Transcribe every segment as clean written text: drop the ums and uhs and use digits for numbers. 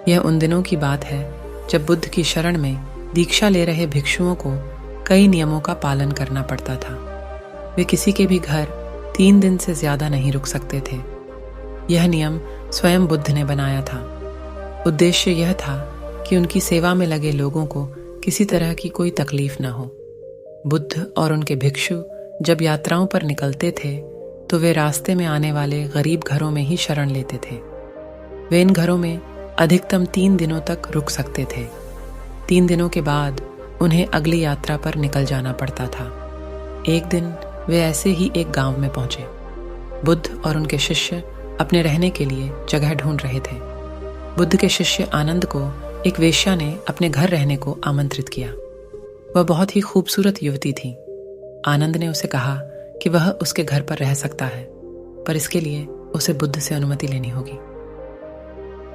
यह उन दिनों की बात है जब बुद्ध की शरण में दीक्षा ले रहे भिक्षुओं को कई नियमों का पालन करना पड़ता था। वे किसी के भी घर 3 दिन से ज्यादा नहीं रुक सकते थे। यह नियम स्वयं बुद्ध ने बनाया था। उद्देश्य यह था कि उनकी सेवा में लगे लोगों को किसी तरह की कोई तकलीफ न हो। बुद्ध और उनके भिक्षु जब यात्राओं पर निकलते थे तो वे रास्ते में आने वाले गरीब घरों में ही शरण लेते थे। वे इन घरों में अधिकतम 3 दिनों तक रुक सकते थे। 3 दिनों के बाद उन्हें अगली यात्रा पर निकल जाना पड़ता था। एक दिन वे ऐसे ही एक गांव में पहुंचे। बुद्ध और उनके शिष्य अपने रहने के लिए जगह ढूंढ रहे थे। बुद्ध के शिष्य आनंद को एक वेश्या ने अपने घर रहने को आमंत्रित किया। वह बहुत ही खूबसूरत युवती थी। आनंद ने उसे कहा कि वह उसके घर पर रह सकता है, पर इसके लिए उसे बुद्ध से अनुमति लेनी होगी।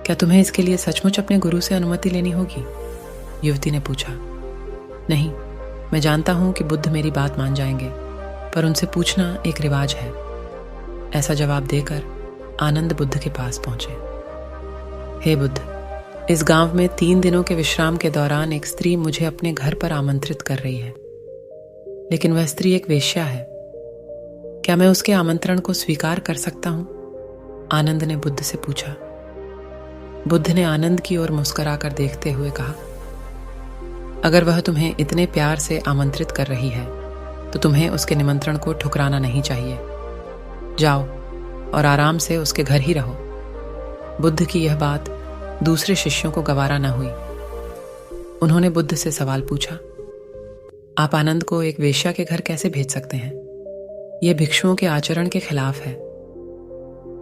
क्या तुम्हें इसके लिए सचमुच अपने गुरु से अनुमति लेनी होगी? युवती ने पूछा। नहीं, मैं जानता हूं कि बुद्ध मेरी बात मान जाएंगे, पर उनसे पूछना एक रिवाज है। ऐसा जवाब देकर आनंद बुद्ध के पास पहुंचे। हे बुद्ध, इस गांव में 3 दिनों के विश्राम के दौरान एक स्त्री मुझे अपने घर पर आमंत्रित कर रही है, लेकिन वह स्त्री एक वेश्या है। क्या मैं उसके आमंत्रण को स्वीकार कर सकता हूं? आनंद ने बुद्ध से पूछा। बुद्ध ने आनंद की ओर मुस्कुराकर देखते हुए कहा, अगर वह तुम्हें इतने प्यार से आमंत्रित कर रही है तो तुम्हें उसके निमंत्रण को ठुकराना नहीं चाहिए। जाओ और आराम से उसके घर ही रहो। बुद्ध की यह बात दूसरे शिष्यों को गवारा न हुई। उन्होंने बुद्ध से सवाल पूछा, आप आनंद को एक वेश्या के घर कैसे भेज सकते हैं? यह भिक्षुओं के आचरण के खिलाफ है।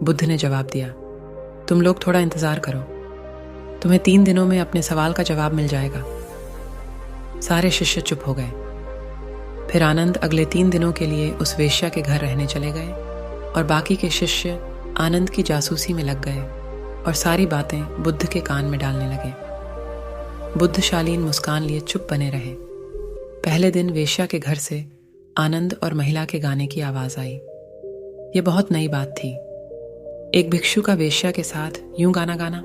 बुद्ध ने जवाब दिया, तुम लोग थोड़ा इंतजार करो, तुम्हें 3 दिनों में अपने सवाल का जवाब मिल जाएगा। सारे शिष्य चुप हो गए। फिर आनंद अगले 3 दिनों के लिए उस वेश्या के घर रहने चले गए और बाकी के शिष्य आनंद की जासूसी में लग गए और सारी बातें बुद्ध के कान में डालने लगे। बुद्ध शालीन मुस्कान लिए चुप बने रहे। पहले दिन वेश्या के घर से आनंद और महिला के गाने की आवाज आई। यह बहुत नई बात थी। एक भिक्षु का वेश्या के साथ यूं गाना गाना।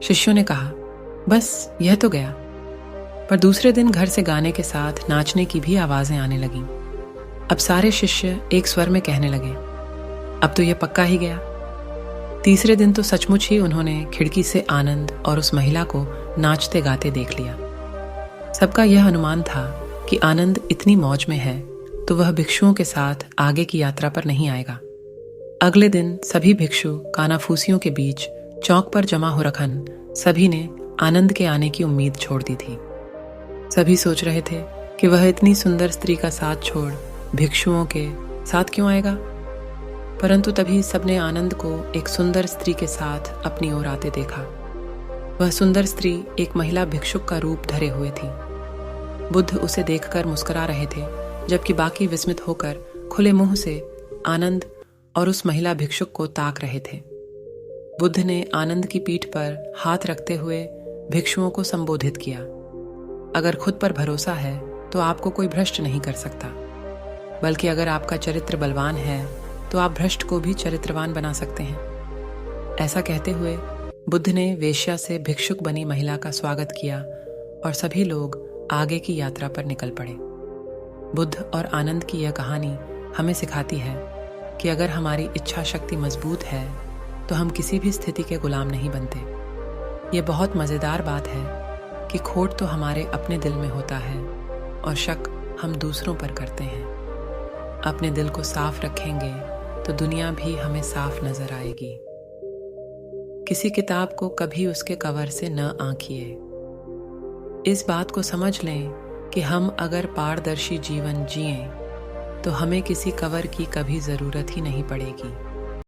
शिष्यों ने कहा, बस यह तो गया। पर दूसरे दिन घर से गाने के साथ नाचने की भी आवाजें आने लगीं। अब सारे शिष्य एक स्वर में कहने लगे, अब तो यह पक्का ही गया। तीसरे दिन तो सचमुच ही उन्होंने खिड़की से आनंद और उस महिला को नाचते गाते देख लिया। सबका यह अनुमान था कि आनंद इतनी मौज में है तो वह भिक्षुओं के साथ आगे की यात्रा पर नहीं आएगा। अगले दिन सभी भिक्षु कानाफूसियों के बीच चौक पर जमा हो रखन सभी ने आनंद के आने की उम्मीद छोड़ दी थी। सभी सोच रहे थे कि वह इतनी सुंदर स्त्री का साथ छोड़ भिक्षुओं के साथ क्यों आएगा। परंतु तभी सबने आनंद को एक सुंदर स्त्री के साथ अपनी ओर आते देखा। वह सुंदर स्त्री एक महिला भिक्षुक का रूप धरे हुए थी। बुद्ध उसे देखकर मुस्कुरा रहे थे, जबकि बाकी विस्मित होकर खुले मुंह से आनंद और उस महिला भिक्षुक को ताक रहे थे। बुद्ध ने आनंद की पीठ पर हाथ रखते हुए भिक्षुओं को संबोधित किया, अगर खुद पर भरोसा है तो आपको कोई भ्रष्ट नहीं कर सकता, बल्कि अगर आपका चरित्र बलवान है तो आप भ्रष्ट को भी चरित्रवान बना सकते हैं। ऐसा कहते हुए बुद्ध ने वेश्या से भिक्षुक बनी महिला का स्वागत किया और सभी लोग आगे की यात्रा पर निकल पड़े। बुद्ध और आनंद की यह कहानी हमें सिखाती है कि अगर हमारी इच्छा शक्ति मजबूत है तो हम किसी भी स्थिति के गुलाम नहीं बनते। ये बहुत मज़ेदार बात है कि खोट तो हमारे अपने दिल में होता है और शक हम दूसरों पर करते हैं। अपने दिल को साफ रखेंगे तो दुनिया भी हमें साफ नजर आएगी। किसी किताब को कभी उसके कवर से न आंकिए। इस बात को समझ लें कि हम अगर पारदर्शी जीवन जिएं तो हमें किसी कवर की कभी ज़रूरत ही नहीं पड़ेगी।